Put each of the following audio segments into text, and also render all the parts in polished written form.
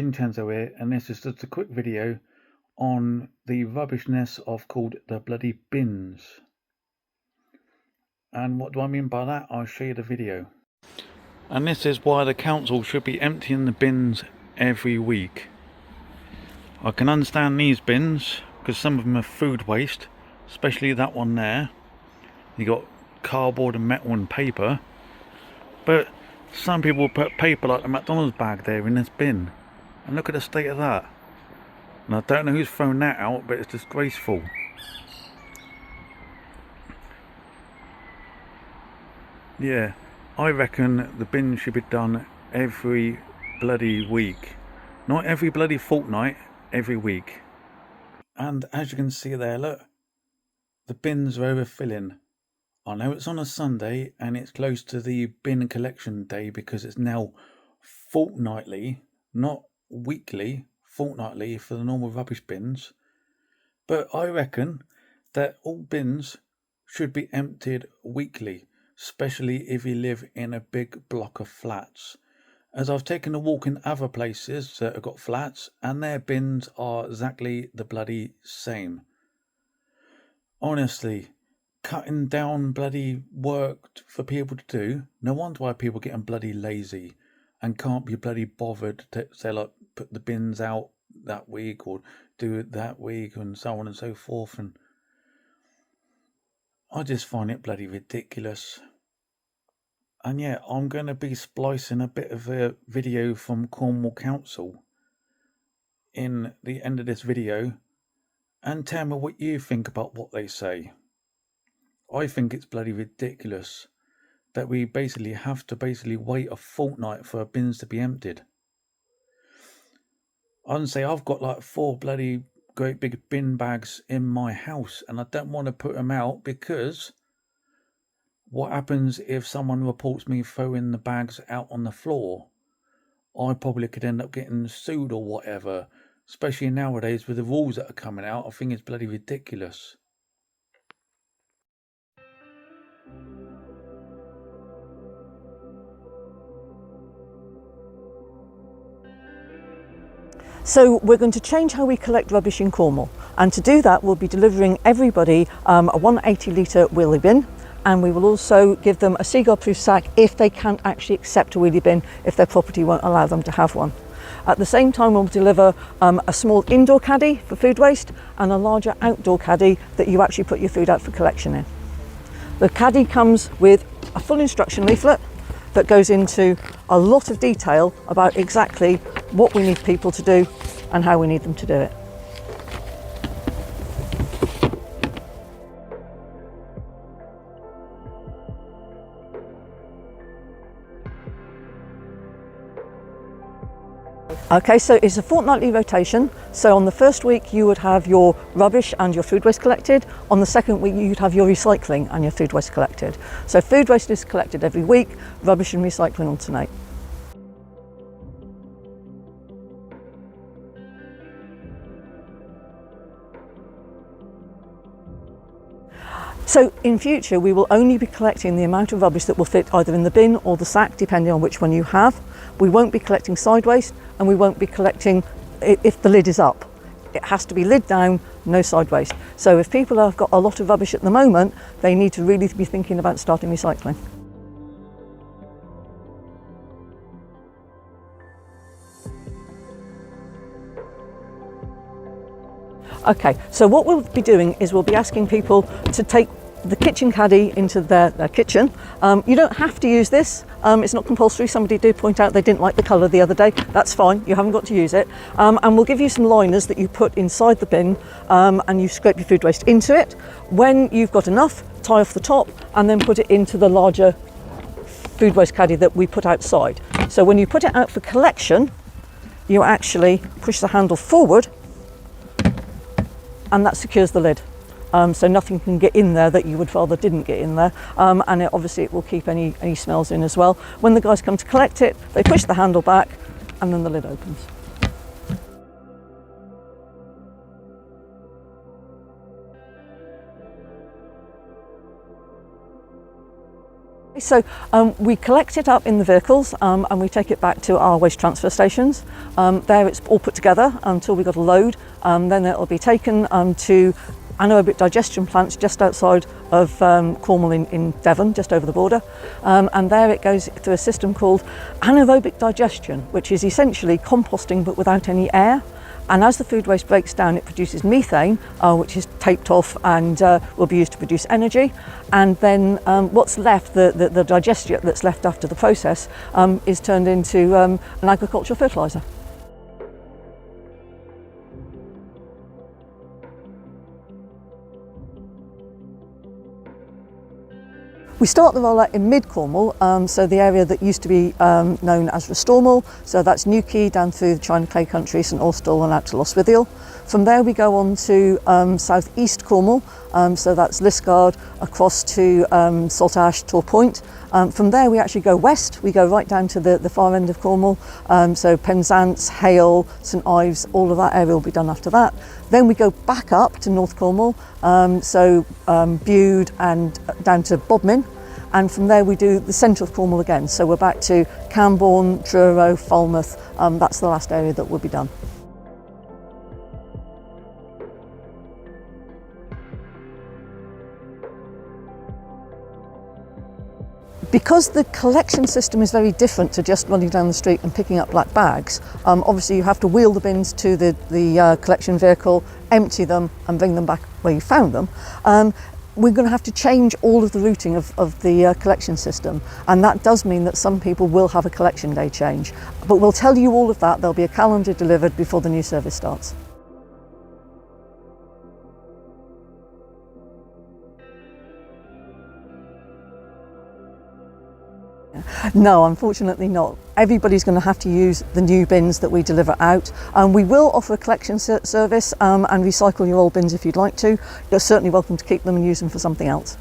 Vincenzo here, and this is just a quick video on the rubbishness of called the bloody bins. And what do I mean by that? I'll show you the video. And this is why the council should be emptying the bins every week. I can understand these bins because some of them are food waste, especially that one there. You got cardboard and metal and paper, but some people put paper like the McDonald's bag there in this bin, and look at the state of that. And I don't know who's thrown that out, but it's disgraceful. Yeah, I reckon the bin should be done every bloody week. Not every bloody fortnight, every week. And as you can see there, look, the bins are overfilling. I know it's on a Sunday and it's close to the bin collection day because it's now fortnightly, not weekly, fortnightly for the normal rubbish bins. But I reckon that all bins should be emptied weekly, especially if you live in a big block of flats. As I've taken a walk in other places that have got flats and their bins are exactly the bloody same. Honestly, cutting down bloody work for people to do. No wonder why people are getting bloody lazy and can't be bloody bothered to say, like, put the bins out that week or do it that week and so on and so forth. And I just find it bloody ridiculous. And yeah, I'm going to be splicing a bit of a video from Cornwall Council in the end of this video, and tell me what you think about what they say. I think it's bloody ridiculous that we basically have to wait a fortnight for our bins to be emptied. I can say I've got like 4 bloody great big bin bags in my house and I don't want to put them out because what happens if someone reports me throwing the bags out on the floor? I probably could end up getting sued or whatever, especially nowadays with the rules that are coming out. I think it's bloody ridiculous. So we're going to change how we collect rubbish in Cornwall, and to do that we'll be delivering everybody a 180 litre wheelie bin, and we will also give them a seagull proof sack if they can't actually accept a wheelie bin, if their property won't allow them to have one. At the same time we'll deliver a small indoor caddy for food waste and a larger outdoor caddy that you actually put your food out for collection in. The caddy comes with a full instruction leaflet that goes into a lot of detail about exactly what we need people to do and how we need them to do it. Okay, so it's a fortnightly rotation. So on the first week you would have your rubbish and your food waste collected. On the second week you'd have your recycling and your food waste collected. So food waste is collected every week, rubbish and recycling alternate. So in future we will only be collecting the amount of rubbish that will fit either in the bin or the sack, depending on which one you have. We won't be collecting side waste, and we won't be collecting if the lid is up. It has to be lid down, no side waste. So if people have got a lot of rubbish at the moment, they need to really be thinking about starting recycling. Okay, so what we'll be doing is we'll be asking people to take the kitchen caddy into their kitchen. You don't have to use this, it's not compulsory. Somebody did point out they didn't like the colour the other day. That's fine, you haven't got to use it. And we'll give you some liners that you put inside the bin and you scrape your food waste into it. When you've got enough, tie off the top and then put it into the larger food waste caddy that we put outside. So when you put it out for collection, you actually push the handle forward and that secures the lid. So nothing can get in there that you would rather didn't get in there, and obviously it will keep any smells in as well. When the guys come to collect it, they push the handle back and then the lid opens. So we collect it up in the vehicles and we take it back to our waste transfer stations. There it's all put together until we got a load. Then it'll be taken to anaerobic digestion plants just outside of Cornwall in Devon, just over the border. And there it goes through a system called anaerobic digestion, which is essentially composting but without any air. And as the food waste breaks down, it produces methane, which is taped off and will be used to produce energy. And then what's left, the digestate that's left after the process, is turned into an agricultural fertiliser. We start the rollout in mid-Cornwall, so the area that used to be known as Restormal, so that's Newquay down through the China Clay Country, St Austell and out to Lostwithiel. From there we go on to south east Cornwall, so that's Liskeard across to Saltash, Tor Point. From there we actually go west, we go right down to the far end of Cornwall, so Penzance, Hale, St Ives, all of that area will be done after that. Then we go back up to North Cornwall, so Bude and down to Bodmin. And from there we do the centre of Cornwall again. So we're back to Camborne, Truro, Falmouth. That's the last area that will be done. Because the collection system is very different to just running down the street and picking up black bags, obviously you have to wheel the bins to the collection vehicle, empty them and bring them back where you found them. We're going to have to change all of the routing of the collection system, and that does mean that some people will have a collection day change. But we'll tell you all of that. There'll be a calendar delivered before the new service starts. No, unfortunately not. Everybody's going to have to use the new bins that we deliver out. We will offer a collection service and recycle your old bins if you'd like to. You're certainly welcome to keep them and use them for something else.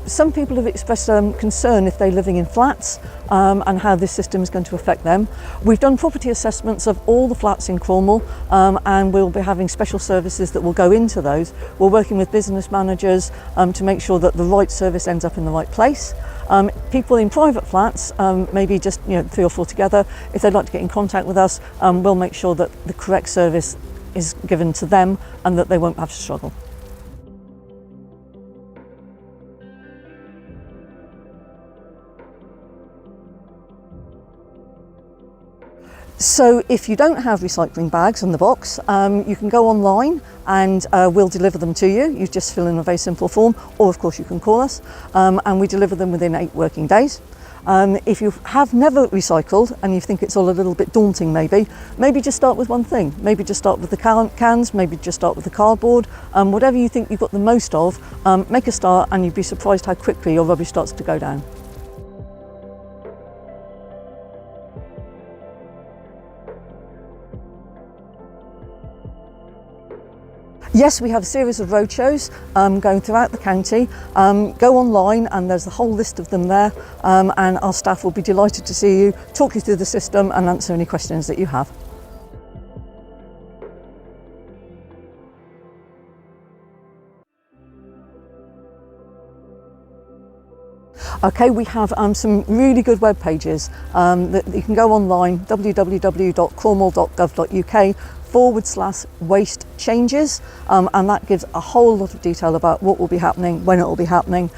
Some people have expressed concern if they're living in flats and how this system is going to affect them. We've done property assessments of all the flats in Cornwall and we'll be having special services that will go into those. We're working with business managers to make sure that the right service ends up in the right place. People in private flats, maybe just 3 or 4 together, if they'd like to get in contact with us, we'll make sure that the correct service is given to them and that they won't have to struggle. So if you don't have recycling bags in the box, you can go online and we'll deliver them to you. You just fill in a very simple form, or of course you can call us, and we deliver them within 8 working days. If you have never recycled and you think it's all a little bit daunting, maybe just start with one thing. Maybe just start with the cans, maybe just start with the cardboard. Whatever you think you've got the most of, make a start and you'd be surprised how quickly your rubbish starts to go down. Yes, we have a series of roadshows going throughout the county. Go online and there's a whole list of them there, and our staff will be delighted to see you, talk you through the system and answer any questions that you have. Okay, we have some really good web pages that you can go online, www.cornwall.gov.uk/waste changes, and that gives a whole lot of detail about what will be happening, when it will be happening.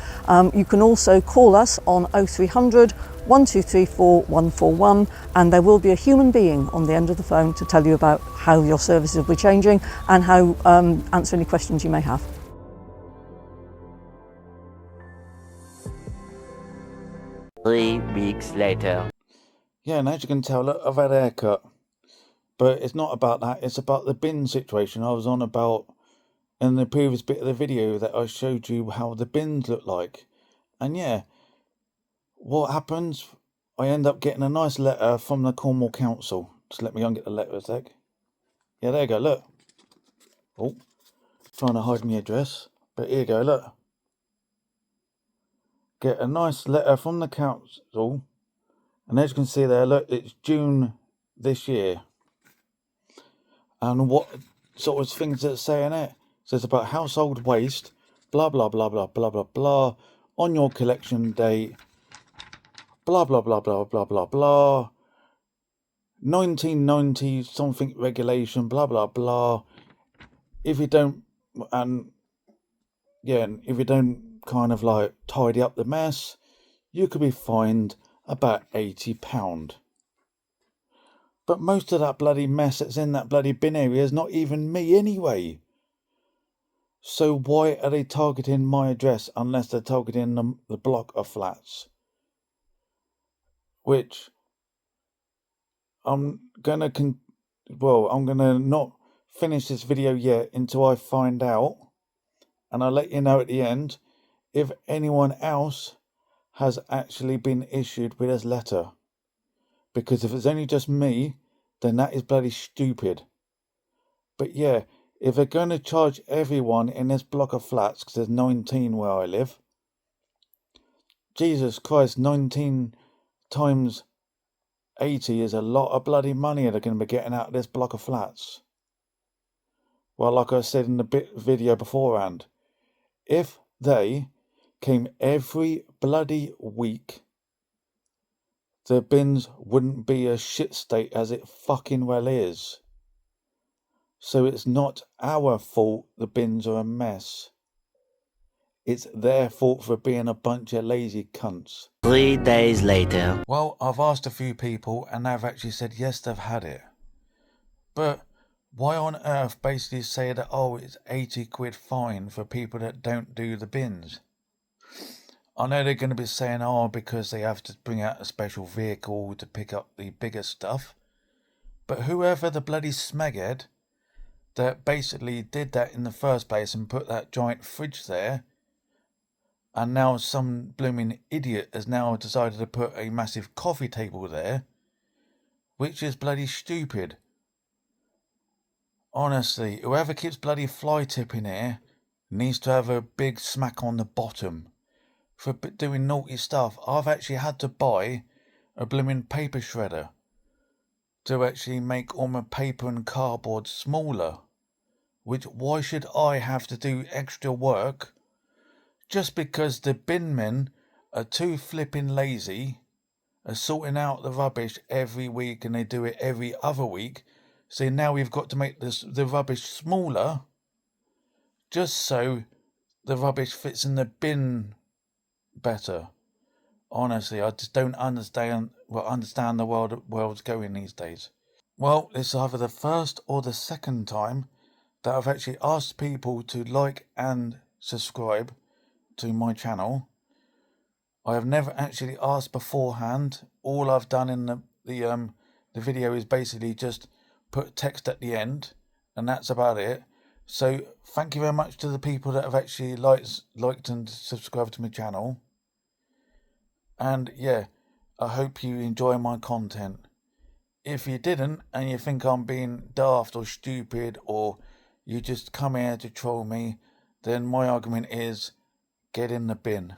You can also call us on 0300 1234 141, and there will be a human being on the end of the phone to tell you about how your services will be changing and how answer any questions you may have. Three weeks later. Yeah, and as you can tell, look, I've had a haircut. But it's not about that, it's about the bin situation I was on about in the previous bit of the video that I showed you how the bins look like. And yeah, what happens? I end up getting a nice letter from the Cornwall Council. Just let me go and get the letter a sec. Yeah, there you go, look. Oh, trying to hide my address. But here you go, look. Get a nice letter from the council. And as you can see there, look, it's June this year. And what sort of things that say in it? It says about household waste, blah, blah, blah, blah, blah, blah, blah, on your collection date, blah, blah, blah, blah, blah, blah, blah, 1990 something regulation, blah, blah, blah. If you don't, and yeah, if you don't kind of like tidy up the mess, you could be fined about £80. But most of that bloody mess that's in that bloody bin area is not even me anyway. So why are they targeting my address unless they're targeting the block of flats? Which I'm gonna not finish this video yet until I find out, and I'll let you know at the end if anyone else has actually been issued with this letter. Because if it's only just me, then that is bloody stupid. But yeah, if they're going to charge everyone in this block of flats, because there's 19 where I live, Jesus Christ, 19 times 80 is a lot of bloody money they're going to be getting out of this block of flats. Well, like I said in the video beforehand, if they came every bloody week, the bins wouldn't be a shit state as it fucking well is. So it's not our fault the bins are a mess. It's their fault for being a bunch of lazy cunts. 3 days later. Well, I've asked a few people and they've actually said yes, they've had it. But why on earth basically say that, oh, it's 80 quid fine for people that don't do the bins? I know they're going to be saying, oh, because they have to bring out a special vehicle to pick up the bigger stuff. But whoever the bloody smeghead that basically did that in the first place and put that giant fridge there, and now some blooming idiot has now decided to put a massive coffee table there, which is bloody stupid. Honestly, whoever keeps bloody fly tipping here needs to have a big smack on the bottom for doing naughty stuff. I've actually had to buy a blooming paper shredder to actually make all my paper and cardboard smaller. Which, why should I have to do extra work just because the bin men are too flipping lazy, are sorting out the rubbish every week and they do it every other week. So now we've got to make the rubbish smaller just so the rubbish fits in the bin better. Honestly, I just don't understand the world's going these days. Well, it's either the first or the second time that I've actually asked people to like and subscribe to my channel. I have never actually asked beforehand. All I've done in the video is basically just put text at the end, and that's about it. So thank you very much to the people that have actually liked and subscribed to my channel. And yeah, I hope you enjoy my content. If you didn't, and you think I'm being daft or stupid, or you just come here to troll me, then my argument is, get in the bin.